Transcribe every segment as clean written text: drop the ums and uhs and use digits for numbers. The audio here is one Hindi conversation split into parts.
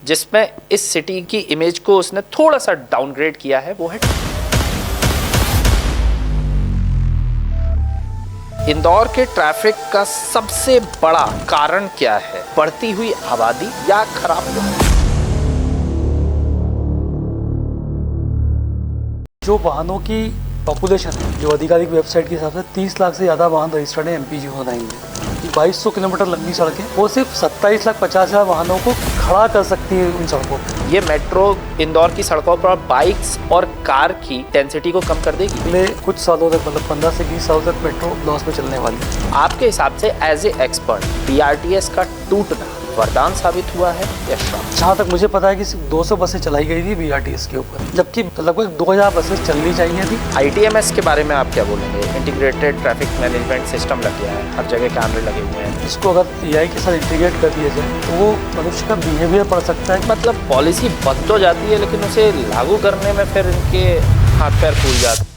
जिसमें इस सिटी की इमेज को उसने थोड़ा सा डाउनग्रेड किया है, वो है इंदौर के ट्रैफिक का सबसे बड़ा कारण क्या है? बढ़ती हुई आबादी या खराब लोग? जो वाहनों की पॉपुलेशन है, जो आधिकारिक वेबसाइट के हिसाब से 30 लाख से ज़्यादा वाहन रजिस्टर्ड है MP09 में। 2200 किलोमीटर लंबी सड़कें, वो सिर्फ 27,50,000 वाहनों को खड़ा कर सकती है उन सड़कों पर। ये मेट्रो इंदौर की सड़कों पर बाइक्स और कार की डेंसिटी को कम कर देगी। अगले कुछ सालों तक, मतलब 15 से 20 सालों तक मेट्रो लॉस में चलने वाली है। आपके हिसाब से एज ए एक्सपर्ट BRTS का टूटना वरदान साबित हुआ है या श्राप? जहाँ तक मुझे पता है कि सिर्फ 200 बसें चलाई गई थी BRTS के ऊपर, जबकि लगभग 2000 बसें चलनी चाहिए थी। ITMS के बारे में आप क्या बोलेंगे? इंटीग्रेटेड ट्रैफिक मैनेजमेंट सिस्टम लग गया है, हर जगह कैमरे लगे हुए हैं। इसको अगर AI के साथ इंटीग्रेट कर दिया जाए तो वो मनुष्य का बिहेवियर पढ़ सकता है। मतलब पॉलिसी बन तो जाती है, लेकिन उसे लागू करने में फिर इनके हाथ पैर फूल जाते हैं।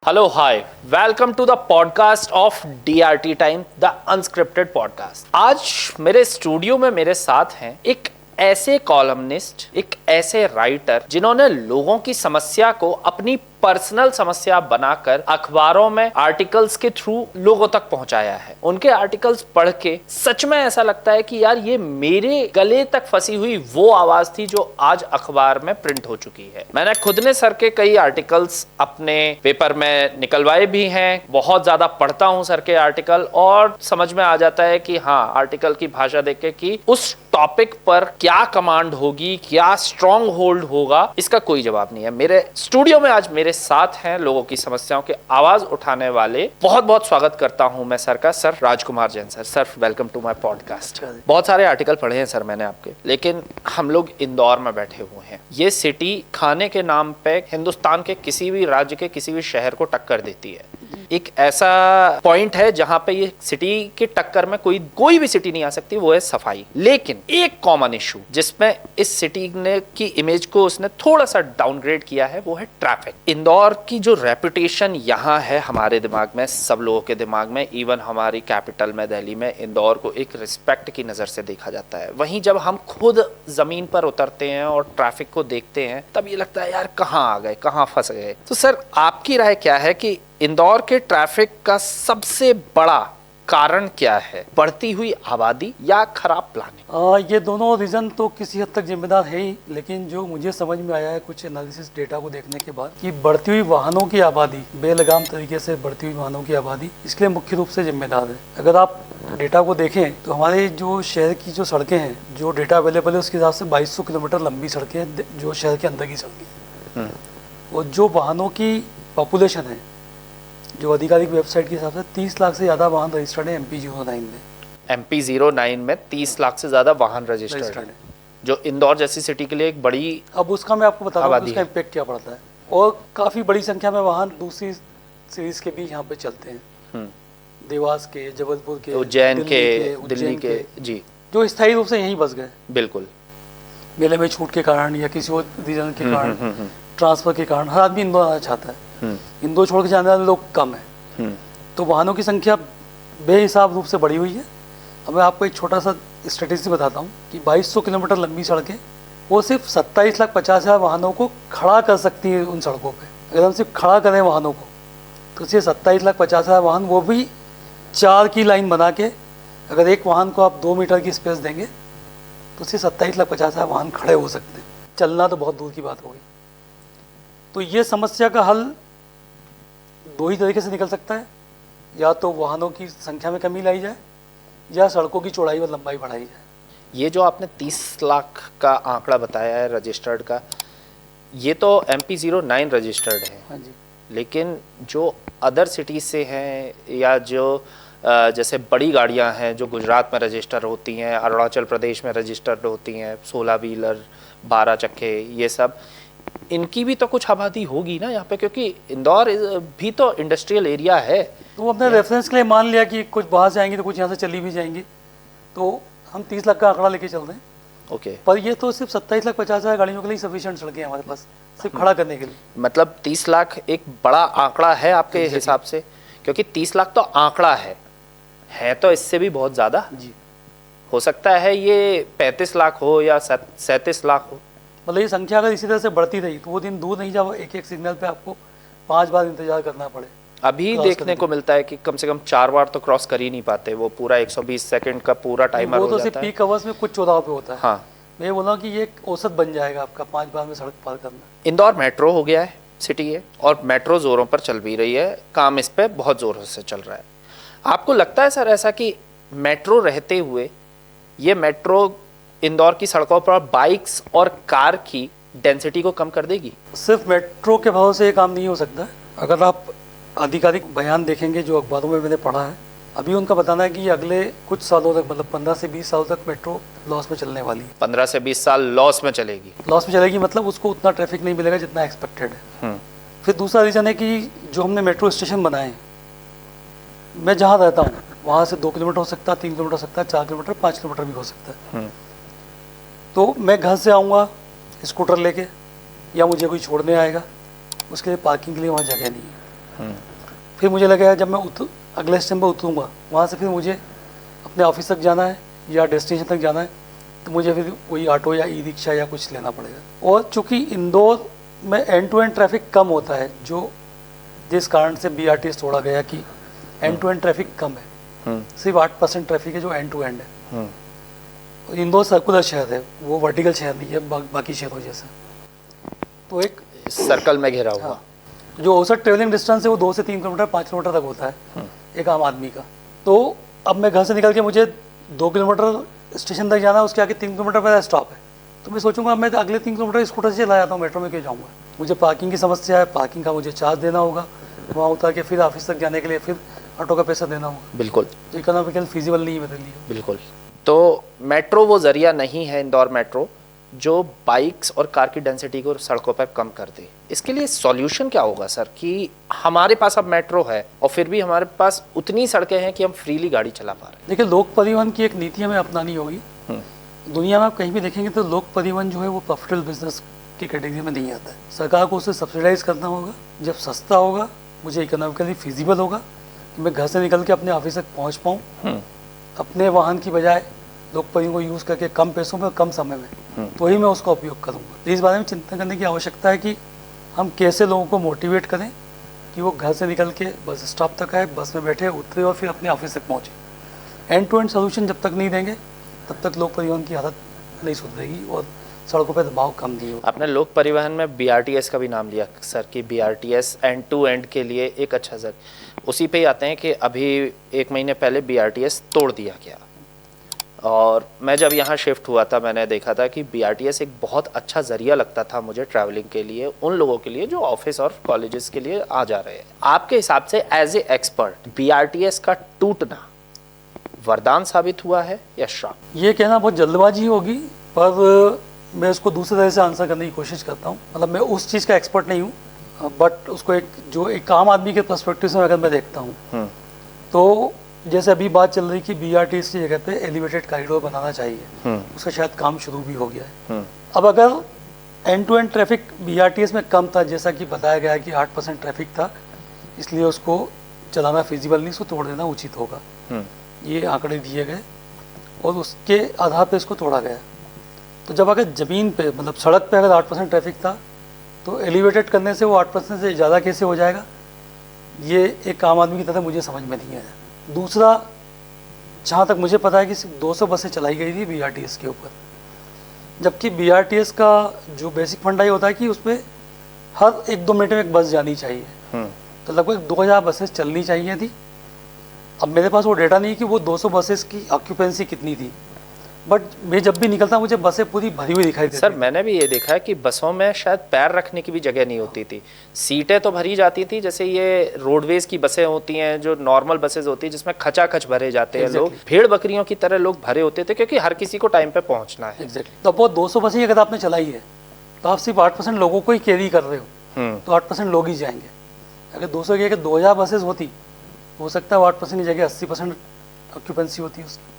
Hello, hi, welcome to the podcast of DRT time, the unscripted podcast. आज मेरे स्टूडियो में मेरे साथ हैं एक ऐसे कॉलमनिस्ट, एक ऐसे राइटर जिन्होंने लोगों की समस्या को अपनी पर्सनल समस्या बनाकर अखबारों में आर्टिकल्स के थ्रू लोगों तक पहुंचाया है। उनके आर्टिकल्स पढ़ के सच में ऐसा लगता है कि यार ये मेरे गले तक फंसी हुई वो आवाज थी जो आज अखबार में प्रिंट हो चुकी है। मैंने खुद ने सर के कई आर्टिकल्स अपने पेपर में निकलवाए भी हैं। बहुत ज्यादा पढ़ता हूं सर के आर्टिकल और समझ में आ जाता है कि हाँ, आर्टिकल की भाषा देख के कि उस टॉपिक पर क्या कमांड होगी, क्या स्ट्रॉन्ग होल्ड होगा, इसका कोई जवाब नहीं है। मेरे स्टूडियो में आज मेरे साथ हैं लोगों की समस्याओं के आवाज उठाने वाले। बहुत बहुत स्वागत करता हूं मैं सर का, sir Rajkumar Jain sir. Sir, welcome to my podcast. बहुत सारे आर्टिकल पढ़े हैं सर मैंने आपके, लेकिन हम लोग इंदौर में बैठे हुए हैं। ये सिटी खाने के नाम पे हिंदुस्तान के किसी भी राज्य के किसी भी शहर को टक्कर देती है। एक ऐसा पॉइंट है जहां पे ये सिटी के टक्कर में कोई भी सिटी नहीं आ सकती, वो है सफाई। लेकिन एक कॉमन इशू जिसमें इस सिटी ने की इमेज को उसने थोड़ा सा डाउनग्रेड किया है, वो है ट्रैफिक। इंदौर की जो रेपुटेशन यहाँ है हमारे दिमाग में, सब लोगों के दिमाग में, इवन हमारी कैपिटल में दिल्ली में इंदौर को एक रिस्पेक्ट की नजर से देखा जाता है। वहीं जब हम खुद जमीन पर उतरते हैं और ट्रैफिक को देखते हैं, तब ये लगता है यार कहाँ आ गए, कहाँ फंस गए। तो सर, आपकी राय क्या है कि इंदौर के ट्रैफिक का सबसे बड़ा कारण क्या है? बढ़ती हुई आबादी या खराब प्लानिंग? ये दोनों रीज़न तो किसी हद तक जिम्मेदार है ही, लेकिन जो मुझे समझ में आया है कुछ एनालिसिस डेटा को देखने के बाद, कि बढ़ती हुई वाहनों की आबादी, बेलगाम तरीके से बढ़ती हुई वाहनों की आबादी इसके लिए मुख्य रूप से जिम्मेदार है। अगर आप डेटा को देखें तो हमारे जो शहर की जो सड़कें हैं, जो डेटा अवेलेबल है उसके हिसाब से 2200 किलोमीटर लंबी सड़कें हैं जो शहर के अंदर की सड़कें। और जो वाहनों की पॉपुलेशन है, जो आधिकारिक वेबसाइट के हिसाब से 30 लाख से ज़्यादा वाहन रजिस्टर्ड है MP09 में। MP09 में 30 लाख से ज्यादा वाहन रजिस्टर्ड है, जो इंदौर जैसी सिटी के लिए एक बड़ी। अब उसका मैं आपको बता दूं उसका इम्पैक्ट क्या पड़ता है। और काफ़ी बड़ी संख्या में वाहन दूसरी सीरीज के भी यहाँ पे चलते हैं, देवास के, जबलपुर के, उज्जैन के, दिल्ली के, जी, जो स्थायी रूप से यहीं बस गए। बिल्कुल, मेले में छूट के कारण या किसी और रीजन के कारण, ट्रांसफर के कारण हर आदमी इंदौर आना चाहता है। इंदौर छोड़ के जाने वाले लोग कम है, तो वाहनों की संख्या बेहिसाब रूप से बढ़ी हुई है। अब मैं आपको एक छोटा सा स्ट्रेटेजी बताता हूँ कि 2200 किलोमीटर लंबी सड़कें, वो सिर्फ 27,50,000 वाहनों को खड़ा कर सकती है उन सड़कों पे। अगर हम सिर्फ खड़ा करें वाहनों को, तो सिर्फ 27,50,000 वाहन, वो भी 4 की लाइन बना के, अगर एक वाहन को आप 2 मीटर की स्पेस देंगे तो सिर्फ 27,50,000 वाहन खड़े हो सकते हैं। चलना तो बहुत दूर की बात हो गई। तो ये समस्या का हल दो ही तरीके से निकल सकता है, या तो वाहनों की संख्या में कमी लाई जाए या सड़कों की चौड़ाई और लंबाई बढ़ाई जाए। ये जो आपने 30 लाख का आंकड़ा बताया है रजिस्टर्ड का, ये तो MP09 रजिस्टर्ड है। हाँ जी। लेकिन जो अदर सिटीज से हैं, या जो जैसे बड़ी गाड़ियां हैं जो गुजरात में रजिस्टर होती हैं, अरुणाचल प्रदेश में रजिस्टर्ड होती हैं, 16 व्हीलर, 12 चक्के, ये सब, इनकी भी तो कुछ आबादी होगी ना यहाँ पे, क्योंकि इंदौर भी तो इंडस्ट्रियल एरिया है। तो वो अपने रेफरेंस के लिए मान लिया कि कुछ बाहर से आएंगी तो कुछ यहाँ से चली भी जाएंगी, तो हम 30 लाख का आंकड़ा लेके चल रहे हैं। ओके। पर ये तो सिर्फ 27,50,000 गाड़ियों के लिए सफिशिएंट सड़कें हमारे पास सिर्फ खड़ा करने के लिए। मतलब 30 लाख एक बड़ा आंकड़ा है आपके हिसाब से? क्योंकि 30 लाख तो आंकड़ा है तो इससे भी बहुत ज़्यादा। जी। हो सकता है ये 35 लाख हो या 37 लाख हो। मतलब ये संख्या अगर इसी तरह से बढ़ती रही तो वो दिन दूर नहीं जब एक एक सिग्नल पे आपको 5 बार इंतजार करना पड़े। अभी देखने को मिलता है कि कम से कम 4 बार तो क्रॉस कर ही नहीं पाते, वो पूरा 120 सेकंड का पूरा टाइमर वो हो तो सिर्फ जाता है। पीक आवर्स में कुछ चौराहों पे होता है। हाँ, मैं ये बोल रहा हूँ कि ये एक औसत बन जाएगा आपका 5 बार में सड़क पार करना। इंदौर मेट्रो हो गया है, सिटी है, और मेट्रो जोरों पर चल भी रही है, काम इस पे बहुत जोरों से चल रहा है। आपको लगता है सर ऐसा कि मेट्रो रहते हुए ये मेट्रो इंदौर की सड़कों पर बाइक्स और कार की डेंसिटी को कम कर देगी? सिर्फ मेट्रो के भरोसे ये काम नहीं हो सकता है। अगर आप आधिकारिक बयान देखेंगे जो अखबारों में मैंने पढ़ा है, अभी उनका बताना है कि अगले कुछ सालों तक, मतलब 15 से 20 साल तक मेट्रो लॉस में चलने वाली है। 15 से 20 साल लॉस में चलेगी? लॉस में चलेगी मतलब उसको उतना ट्रैफिक नहीं मिलेगा जितना एक्सपेक्टेड है। फिर दूसरा रीज़न है कि जो हमने मेट्रो स्टेशन बनाए, मैं जहाँ रहता हूँ वहाँ से 2 किलोमीटर हो सकता है, 3 किलोमीटर हो सकता है, 4 किलोमीटर, 5 किलोमीटर भी हो सकता है। तो मैं घर से आऊँगा स्कूटर लेके या मुझे कोई छोड़ने आएगा, उसके लिए पार्किंग के लिए वहाँ जगह नहीं है। फिर मुझे लगेगा जब मैं अगले स्टेशन पर उतरूँगा वहाँ से फिर मुझे अपने ऑफिस तक जाना है या डेस्टिनेशन तक जाना है, तो मुझे फिर कोई ऑटो या ई रिक्शा या कुछ लेना पड़ेगा। और चूँकि इंदौर में एंड टू एंड ट्रैफिक कम होता है, जो जिस कारण से BRTS तोड़ा गया कि एंड टू एंड ट्रैफिक कम है, सिर्फ 8% ट्रैफिक है जो एंड टू एंड है। इंदौर सर्कुलर शहर है, वो वर्टिकल शहर नहीं है बाकी शहरों जैसा। तो एक सर्कल में घिरा हुआ। हाँ, जो औसत ट्रेवलिंग डिस्टेंस है वो 2 से 3 किलोमीटर, 5 किलोमीटर तक होता है एक आम आदमी का। तो अब मैं घर से निकल के मुझे 2 किलोमीटर स्टेशन तक जाना है, उसके आगे 3 किलोमीटर मेरा स्टॉप है, तो मैं सोचूंगा मैं अगले 3 किलोमीटर स्कूटर से चला जाता हूँ, मेट्रो में क्यों जाऊँगा। मुझे पार्किंग की समस्या है, पार्किंग का मुझे चार्ज देना होगा, वहाँ उतर के फिर ऑफिस तक जाने के लिए फिर ऑटो का पैसा देना होगा। बिल्कुल इकोनॉमिकल फिजिबल नहीं है मेरे लिए। बिल्कुल। तो मेट्रो वो जरिया नहीं है, इंदौर मेट्रो, जो बाइक्स और कार की डेंसिटी को सड़कों पर कम कर दे। इसके लिए सॉल्यूशन क्या होगा सर, कि हमारे पास अब मेट्रो है और फिर भी हमारे पास उतनी सड़कें हैं कि हम फ्रीली गाड़ी चला पा रहे हैं? देखिए, लोक परिवहन की एक नीति हमें अपनानी होगी। दुनिया में आप कहीं भी देखेंगे तो लोक परिवहन जो है वो प्रॉफिटेबल बिजनेस की कैटेगरी में नहीं आता है। सरकार को उसे सब्सिडाइज करना होगा। जब सस्ता होगा, मुझे इकोनॉमिकली फिजिबल होगा कि मैं घर से निकल के अपने ऑफिस तक पहुँच पाऊँ, अपने वाहन की बजाय लोक परिवहन को यूज़ करके कम पैसों में और कम समय में, तो ही मैं उसका उपयोग करूँगा। तो इस बारे में चिंता करने की आवश्यकता है कि हम कैसे लोगों को मोटिवेट करें कि वो घर से निकल के बस स्टॉप तक आए, बस में बैठे, उतरे और फिर अपने ऑफिस तक पहुँचे। एंड टू एंड सोल्यूशन जब तक नहीं देंगे तब तक लोक परिवहन की हालत नहीं सुधरेगी और सड़कों पर दबाव कम नहीं होगा। आपने लोक परिवहन में BRTS का भी नाम लिया सर, कि BRTS एंड टू एंड के लिए एक अच्छा सर, उसी पे ही आते हैं कि अभी 1 महीने पहले BRTS तोड़ दिया गया। और मैं जब यहाँ शिफ्ट हुआ था मैंने देखा था कि BRTS एक बहुत अच्छा ज़रिया लगता था मुझे ट्रैवलिंग के लिए, उन लोगों के लिए जो ऑफिस और कॉलेजेस के लिए आ जा रहे हैं। आपके हिसाब से एज ए एक्सपर्ट BRTS का टूटना वरदान साबित हुआ है या श्राप? ये कहना बहुत जल्दबाजी होगी, पर मैं उसको दूसरे तरह से आंसर करने की कोशिश करता हूँ। मतलब मैं उस चीज़ का एक्सपर्ट नहीं हूँ, बट उसको एक आम आदमी के पर्सपेक्टिव से अगर मैं देखता हूँ तो जैसे अभी बात चल रही कि BRTS की जगह पे एलिवेटेड कॉरिडोर बनाना चाहिए, उसका शायद काम शुरू भी हो गया है। अब अगर end to end traffic BRTS में कम था, जैसा कि बताया गया कि 8% ट्रैफिक था, इसलिए उसको चलाना फिजिबल नहीं, उसको तोड़ देना उचित होगा, ये आंकड़े दिए गए और उसके आधार पे इसको तोड़ा गया। तो जब अगर ज़मीन पे, मतलब सड़क पे अगर 8% ट्रैफिक था तो एलिवेटेड करने से वो 8% से ज़्यादा कैसे हो जाएगा, ये एक आम आदमी की तरह मुझे समझ में नहीं आया। दूसरा, जहाँ तक मुझे पता है कि सिर्फ 200 बसें चलाई गई थी BRTS के ऊपर, जबकि BRTS का जो बेसिक फंडा ये होता है कि उस पर हर 1-2 मिनट में एक बस जानी चाहिए, तो लगभग 2000 बसेस चलनी चाहिए थी। अब मेरे पास वो डेटा नहीं है कि वो 200 बसेस की ऑक्यूपेंसी कितनी थी, बट मैं जब भी निकलता मुझे बसें पूरी भरी हुई दिखाई देती। सर मैंने भी ये देखा है कि बसों में शायद पैर रखने की भी जगह नहीं होती थी, सीटें तो भरी जाती थी, जैसे ये रोडवेज की बसें होती हैं जो नॉर्मल बसेज होती है जिसमें खचाखच भरे जाते हैं लोग, भेड़ बकरियों की तरह लोग भरे होते थे, क्योंकि हर किसी को टाइम पे पहुंचना है। एग्जैक्टली। तो वो 200 बसें अगर आपने चलाई है तो आप सिर्फ 8% लोगों को ही कैरी कर रहे हो, तो 8% लोग ही जाएंगे। अगर 200 की 2000 बसेज होती, हो सकता है 8% की जगह 80% ऑक्यूपेंसी होती है उसकी,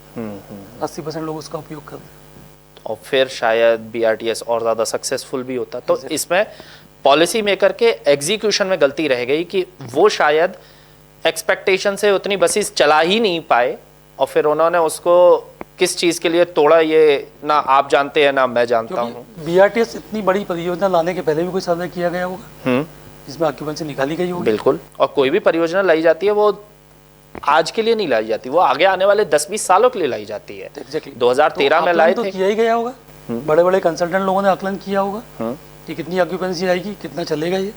80% लोग उसका उपयोग करते हैं और फिर शायद BRTS और ज़्यादा सक्सेसफुल भी होता। तो इसमें पॉलिसी मेकर के एग्जीक्यूशन में गलती रह गई कि वो शायद एक्सपेक्टेशन से उतनी बसेस चला ही नहीं पाए और फिर उन्होंने उसको किस चीज के लिए तोड़ा ये ना आप जानते हैं ना मैं जानता हूँ। BRTS इतनी बड़ी परियोजना लाने के पहले भी कोई सर्वे किया गया होगा जिसमें ऑक्यूपेंसी निकाली गई होगी। बिल्कुल, और कोई भी परियोजना लाई जाती है वो आज के लिए नहीं लाई जाती, वो आगे आने वाले 10-20 सालों के लिए लाई जाती है। Exactly. 2013 में लाए थे। किया ही गया होगा, बड़े बड़े कंसल्टेंट लोगों ने आकलन किया होगा कि कितनी ऑक्यूपेंसी आएगी, कितना चलेगा ये,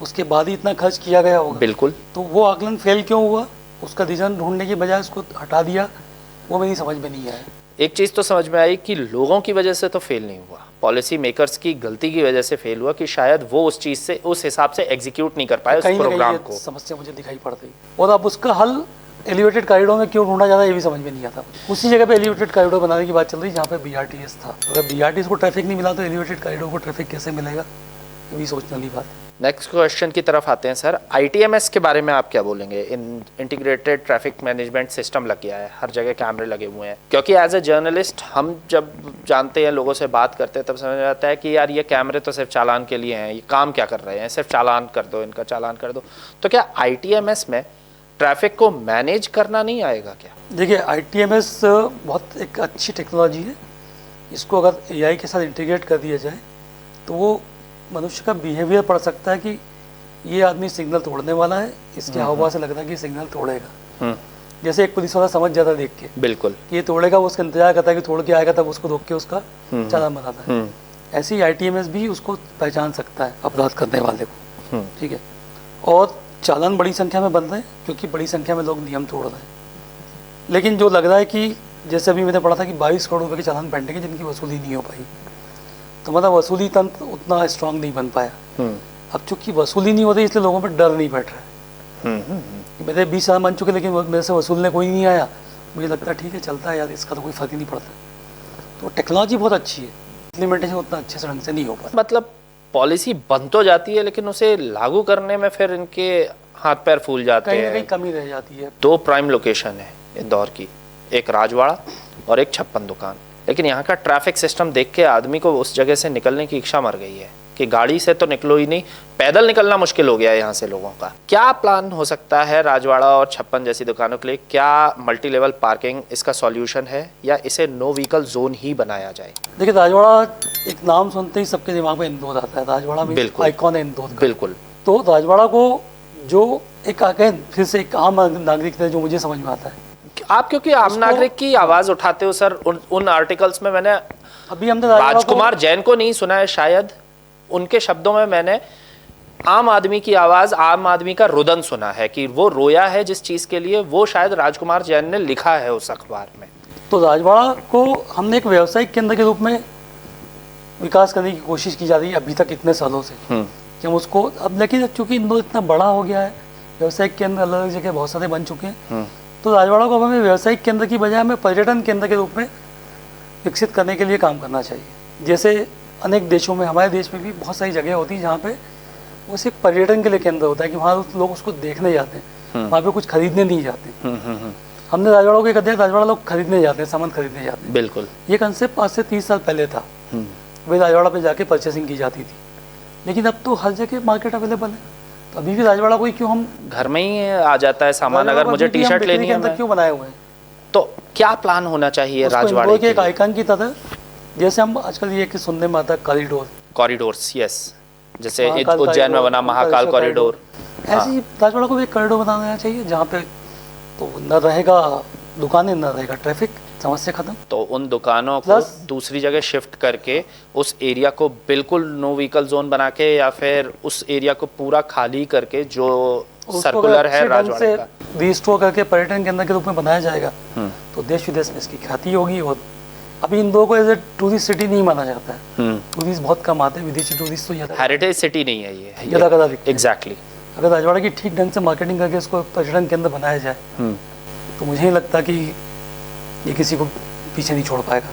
उसके बाद ही इतना खर्च किया गया होगा। बिल्कुल। तो वो आकलन फेल क्यों हुआ, उसका रीजन ढूंढने की बजाय उसको हटा दिया, वो मेरी समझ में नहीं आया। एक चीज तो समझ में आई कि लोगों की वजह से तो फेल नहीं हुआ, पॉलिसी मेकर्स की गलती की वजह से फेल हुआ कि शायद वो उस चीज से उस हिसाब से एग्जीक्यूट नहीं कर पाए उस प्रोग्राम को। समस्या मुझे दिखाई पड़ रही, और अब उसका हल एलिवेटेड कॉरिडोर में क्यों ढूंढा जाता है ये भी समझ में नहीं आता। उसी जगह पे एलिवेटेड कॉरिडोर बनाने की बात चल रही है जहाँ पे BRTS था। अगर BRTS को ट्रैफिक नहीं मिला तो एलिवेटेड कॉरिडोर को ट्रैफिक कैसे मिलेगा, ये भी सोचने वाली बात है। नेक्स्ट क्वेश्चन की तरफ आते हैं सर। ITMS के बारे में आप क्या बोलेंगे? इंटीग्रेटेड ट्रैफिक मैनेजमेंट सिस्टम लग गया है, हर जगह कैमरे लगे हुए हैं, क्योंकि एज ए जर्नलिस्ट हम जब जानते हैं, लोगों से बात करते हैं, तब समझ आता है कि यार ये कैमरे तो सिर्फ चालान के लिए हैं, ये काम क्या कर रहे हैं, सिर्फ चालान कर दो, इनका चालान कर दो। तो क्या ITMS में ट्रैफिक को मैनेज करना नहीं आएगा क्या? देखिए ITMS बहुत एक अच्छी टेक्नोलॉजी है, इसको अगर AI के साथ इंटीग्रेट कर दिया जाए तो वो मनुष्य का बिहेवियर पढ़ सकता है कि ये आदमी सिग्नल तोड़ने वाला है, इसके हाव-भाव से लगता है कि सिग्नल तोड़ेगा। जैसे एक पुलिस वाला समझ जाता है देख के, बिल्कुल, कि ये तोड़ेगा, वो उसका इंतजार करता है कि तोड़ के आएगा तब उसको रोक के उसका चालान बनाता है। ऐसे ही ITMS भी उसको पहचान सकता है अपराध करने वाले को, ठीक है। और चालान बड़ी संख्या में बन रहे हैं क्योंकि बड़ी संख्या में लोग नियम तोड़ रहे हैं, लेकिन जो लग रहा है कि जैसे अभी मैंने पढ़ा था कि 22 करोड़ रुपए के चालान पेंडिंग है जिनकी वसूली नहीं हो पाई, तो मतलब वसूली तंत्र उतना स्ट्रांग नहीं बन पाया। अब चूंकि वसूली नहीं हो रही इसलिए लोगों पर डर नहीं बैठ रहा है। मेरे 20 साल बन चुके लेकिन मेरे से वसूलने कोई नहीं आया, मुझे लगता है ठीक है चलता है यार, इसका तो कोई फर्क ही नहीं पड़ता। तो टेक्नोलॉजी बहुत अच्छी है, इम्प्लीमेंटेशन उतना अच्छे से ढंग से नहीं हो पाता। मतलब पॉलिसी बन तो जाती है लेकिन उसे लागू करने में फिर इनके हाथ पैर फूल जाते हैं, कहीं कमी रह जाती है। 2 प्राइम लोकेशन है इंदौर की, एक राजवाड़ा और एक 56 दुकान, लेकिन यहाँ का ट्रैफिक सिस्टम देख के आदमी को उस जगह से निकलने की इच्छा मर गई है कि गाड़ी से तो निकलो ही नहीं, पैदल निकलना मुश्किल हो गया है यहाँ से लोगों का। क्या प्लान हो सकता है राजवाड़ा और 56 जैसी दुकानों के लिए? क्या मल्टी लेवल पार्किंग इसका सॉल्यूशन है या इसे नो व्हीकल जोन ही बनाया जाए? देखिए राजवाड़ा एक नाम सुनते ही सबके दिमाग में इंदौर आता है, राजवाड़ा में आइकॉन है इंदौर का। बिल्कुल। तो राजवाड़ा को जो एक अगेन फिर से एक आम नागरिक है, जो मुझे समझ में आता है, आप क्योंकि आम नागरिक की आवाज उठाते हो सर, उन आर्टिकल्स में मैंने अभी हमने राजकुमार जैन को नहीं सुना है, शायद उनके शब्दों में मैंने आम आदमी की आवाज, आम आदमी का रुदन सुना है कि वो रोया है जिस चीज के लिए, वो शायद राजकुमार जैन ने लिखा है उस अखबार में। तो राजवाड़ा को हमने एक व्यावसायिक केंद्र के रूप में विकास करने की कोशिश की जा रही है अभी तक इतने सालों से कि हम उसको, अब लेकिन चूंकि इंदौर इतना बड़ा हो गया है, व्यावसायिक केंद्र अलग अलग जगह बहुत सारे बन चुके हैं, तो राजवाड़ा को हमें व्यावसायिक केंद्र की बजाय हमें पर्यटन केंद्र के रूप में विकसित करने के लिए काम करना चाहिए। जैसे अनेक देशों में, हमारे देश में भी बहुत सारी जगह होती है जहाँ पे वो सिर्फ पर्यटन के लिए केंद्र होता है कि वहाँ लोग उसको देखने जाते हैं, वहाँ पे कुछ खरीदने नहीं जाते। हमने राजवाड़ा को एक अध्याय, राजवाड़ा लोग खरीदने जाते हैं, सामान खरीदने जाते हैं। बिल्कुल, ये कंसेप्ट 5 से 30 साल पहले था, वे राजवाड़ा पे जाके परचेसिंग की जाती थी, लेकिन अब तो हर जगह मार्केट अवेलेबल है, तो अभी भी राजवाड़ा को क्यों हम घर में ही आ जाता है सामान, अगर मुझे टी शर्ट लेनी है क्यों बनाए हुए हैं? तो क्या प्लान होना चाहिए राजवाड़े के एक आइकन की तरह, जैसे हम आजकल ये कि सुनने में आता है कॉरिडोर्स, यस, जैसे उज्जैन में बना महाकाल कॉरिडोर, ऐसे ही राजवाड़ा को भी एक कॉरिडोर बनाना चाहिए जहाँ पे तो न रहेगा दुकानें, न रहेगा ट्रैफिक, समस्या खत्म। तो उन दुकानों को दूसरी जगह शिफ्ट करके उस एरिया को बिल्कुल नो व्हीकल जोन बना के, या फिर उस एरिया को पूरा खाली करके जो सर्कुलर है राजवाड़े का रीस्टोर करके पर्यटन केंद्र के रूप में बनाया जाएगा, तो देश विदेश में इसकी ख्याति होगी। और अभी इंदौर को एज ए टूरिस्ट सिटी नहीं माना जाता है, टूरिस्ट बहुत कम आते हैं, विदेशी टूरिस्ट तो हेरिटेज सिटी नहीं है ये, एग्जैक्टली। अगर राजवाड़ा की ठीक ढंग से मार्केटिंग करके इसको पर्यटन केंद्र बनाया जाए तो मुझे नहीं लगता कि ये किसी को पीछे नहीं छोड़ पाएगा,